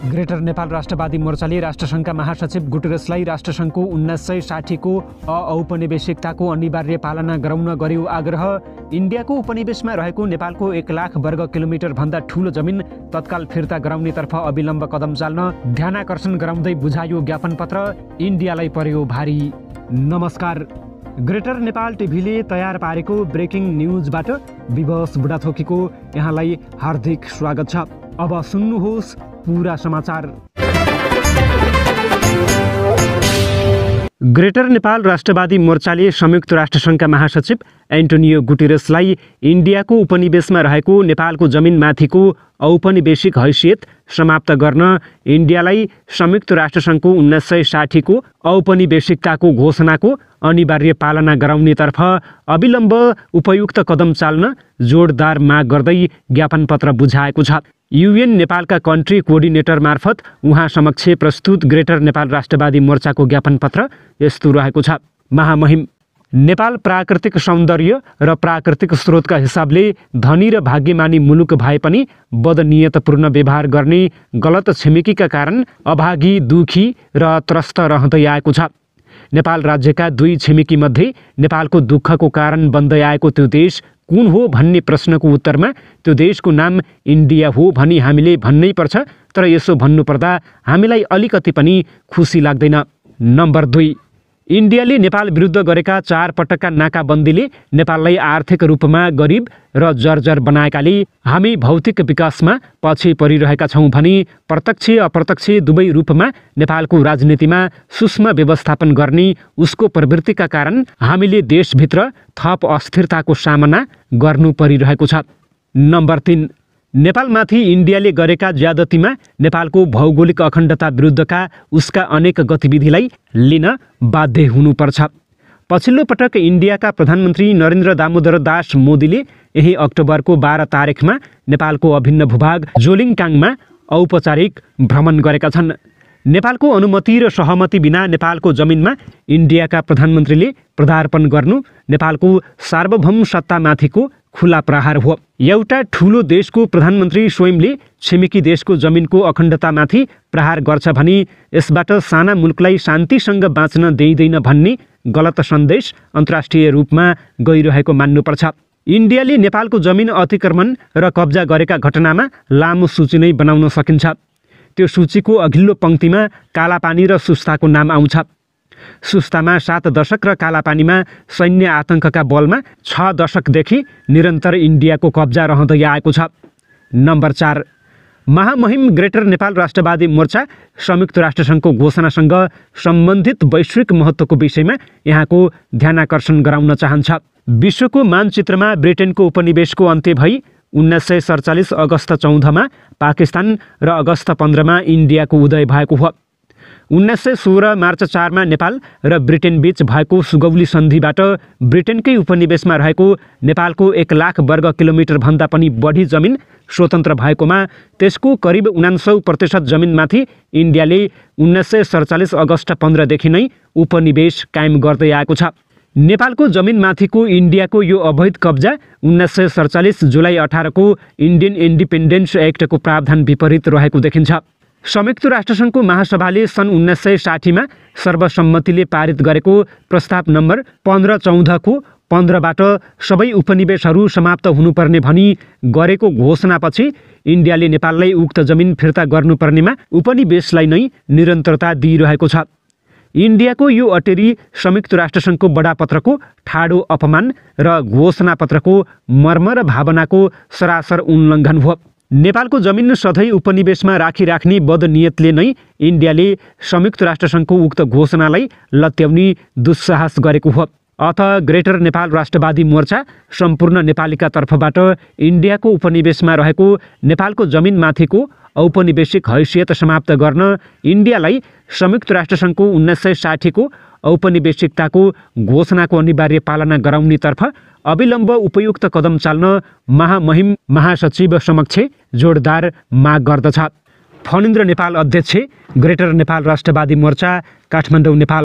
Greater Nepal राष्ट्रवादी मोर्चाले राष्ट्रसङ्घका महासचिव गुटेरसलाई राष्ट्रसङ्घको 1960 को औपनिवेशिकताको अनिवार्य पालना गराउन गर्यो आग्रह। इन्डियाको उपनिवेशमा रहेको नेपालको 1 लाख वर्ग किलोमिटर भन्दा ठूलो जमिन तत्काल फिर्ता गराउनेतर्फ अविलम्ब कदम चाल्न ध्यानाकर्षण गराउँदै बुझायो ज्ञापन पत्र। इन्डियालाई पर्यो भारी। नमस्कार, ग्रेटर नेपाल टिभीले तयार पारेको ब्रेकिङ न्युजबाट विवश बुढाथोकीको यहाँलाई हार्दिक स्वागत छ। अब सुन्नुहोस् पूरा समाचार। ग्रेटर नेपाल राष्ट्रवादी मोर्चाले संयुक्त राष्ट्रसङ्घका महासचिव एन्टोनियो गुटेरसलाई इन्डियाको उपनिवेशमा रहेको नेपालको जमिनमाथिको औपनिवेशिक हैसियत समाप्त गर्न इन्डियालाई संयुक्त राष्ट्रसङ्घको 1960 को औपनिवेशिकताको घोषणाको अनिवार्य पालना गराउनेतर्फ अविलम्ब उपयुक्त कदम चाल्न जोडदार माग गर्दै ज्ञापन पत्र बुझाएको छ। युएन नेपालका कन्ट्री कोअर्डिनेटर मार्फत उहाँ समक्ष प्रस्तुत ग्रेटर नेपाल राष्ट्रवादी मोर्चाको ज्ञापन पत्र यस्तो रहेको छ। महामहिम नेपाल प्राकृतिक सौन्दर्य र प्राकृतिक स्रोतका हिसाबले धनी र भाग्यमानी मुलुक भए पनि बदनियतपूर्ण व्यवहार गर्ने गलत छिमेकीका कारण अभागी, दुखी र त्रस्त रहँदै आएको छ। नेपाल राज्यका 2 छिमेकी मध्ये नेपालको दुःखको कारण बन्दै आएको त्यो देश कुन हो भन्ने प्रश्नको उत्तरमा त्यो देशको नाम इन्डिया हो भनी हामीले भन्नै पर्छ। तर यसो भन्नुपर्दा हामीलाई अलिकति पनि खुसी लाग्दैन। नम्बर 2, इन्डियाले नेपाल विरुद्ध गरेका 4 पटकका नाकाबन्दीले नेपाललाई आर्थिक रूपमा गरिब र जर्जर बनाएकाले हामी भौतिक विकासमा पछि परिरहेका छौँ भने प्रत्यक्ष अप्रत्यक्ष दुवै रूपमा नेपालको राजनीतिमा सूक्ष्म व्यवस्थापन गर्ने उसको प्रवृत्तिका कारण हामीले देशभित्र थप अस्थिरताको सामना गर्नु परिरहेको छ। नम्बर 3, नेपालमाथि इन्डियाले गरेका ज्यादतीमा नेपालको भौगोलिक अखण्डता विरुद्धका उसका अनेक गतिविधिलाई लिन बाध्य हुनुपर्छ। पछिल्लो पटक इन्डियाका प्रधानमन्त्री नरेन्द्र दामोदर दास मोदीले यही अक्टोबरको 12 तारिखमा नेपालको अभिन्न भूभाग जोलिङटाङमा औपचारिक भ्रमण गरेका छन्। नेपालको अनुमति र सहमति बिना नेपालको जमिनमा इन्डियाका प्रधानमन्त्रीले पदार्पण गर्नु नेपालको सार्वभौम सत्तामाथिको खुला प्रहार हो। एउटा ठूलो देशको प्रधानमन्त्री स्वयंले छिमेकी देशको जमिनको अखण्डतामाथि प्रहार गर्छ भने यसबाट साना मुलुकलाई शान्तिसँग बाँच्न दिइँदैन भन्ने गलत सन्देश अन्तर्राष्ट्रिय रूपमा गइरहेको मान्नुपर्छ। इन्डियाले नेपालको जमिन अतिक्रमण र कब्जा गरेका घटनामा लामो सूची नै बनाउन सकिन्छ। त्यो सूचीको अघिल्लो पङ्क्तिमा कालापानी र सुस्ताको नाम आउँछ। सुस्तामा 7 दशक र कालापानीमा सैन्य आतङ्कका बलमा 6 दशकदेखि निरन्तर इन्डियाको कब्जा रहँदै आएको छ। नम्बर 4, महामहिम ग्रेटर नेपाल राष्ट्रवादी मोर्चा संयुक्त राष्ट्रसङ्घको घोषणासँग सम्बन्धित वैश्विक महत्त्वको विषयमा यहाँको ध्यानाकर्षण गराउन चाहन्छ। विश्वको मानचित्रमा ब्रिटेनको उपनिवेशको अन्त्य भई 1947 अगस्त 14 मा पाकिस्तान र अगस्त 15 मा इन्डियाको उदय भएको हो। 1916 मार्च 4 मा नेपाल र ब्रिटेन बीच भएको सुगौली सन्धिबाट ब्रिटेनकै उपनिवेशमा रहेको नेपालको 1 लाख वर्ग किलोमिटर भन्दा पनि बढी जमिन स्वतन्त्र भएकोमा त्यसको करिब 99% जमिनमाथि इन्डियाले 1947 अगस्त 15 देखि नै उपनिवेश कायम गर्दै आएको छ। नेपालको जमिनमाथिको इन्डियाको यो अवैध कब्जा 1947 जुलाई 18 को इन्डियन इन्डिपेन्डेन्स एक्टको प्रावधान विपरीत रहेको देखिन्छ। संयुक्त राष्ट्रसङ्घको महासभाले सन् 1960 मा सर्वसम्मतिले पारित गरेको प्रस्ताव नम्बर 1514 को 15 बाट सबै उपनिवेशहरू समाप्त हुनुपर्ने भनी गरेको घोषणापछि इन्डियाले नेपाललाई उक्त जमिन फिर्ता गर्नुपर्नेमा उपनिवेशलाई नै निरन्तरता दिइरहेको छ। इन्डियाको यो अटेरी संयुक्त राष्ट्रसङ्घको बडापत्रको ठाडो अपमान र घोषणापत्रको मर्म र भावनाको सरासर उल्लङ्घन हो। नेपालको जमिन सधैँ उपनिवेशमा राखिराख्ने बदनियतले नै इन्डियाले संयुक्त राष्ट्रसङ्घको उक्त घोषणालाई लत्याउने दुस्साहस गरेको हो। अथ ग्रेटर नेपाल राष्ट्रवादी मोर्चा सम्पूर्ण नेपालीका तर्फबाट इन्डियाको उपनिवेशमा रहेको नेपालको जमिनमाथिको औपनिवेशिक हैसियत समाप्त गर्न इन्डियालाई संयुक्त राष्ट्रसङ्घको 1960 को औपनिवेशिकताको घोषणाको अनिवार्य पालना गराउनेतर्फ अविलम्ब उपयुक्त कदम चाल्न महामहिम महासचिव समक्ष जोडदार माग गर्दछ। फणिन्द्र नेपाल अध्यक्ष, ग्रेटर नेपाल राष्ट्रवादी मोर्चा, काठमाडौँ, नेपाल।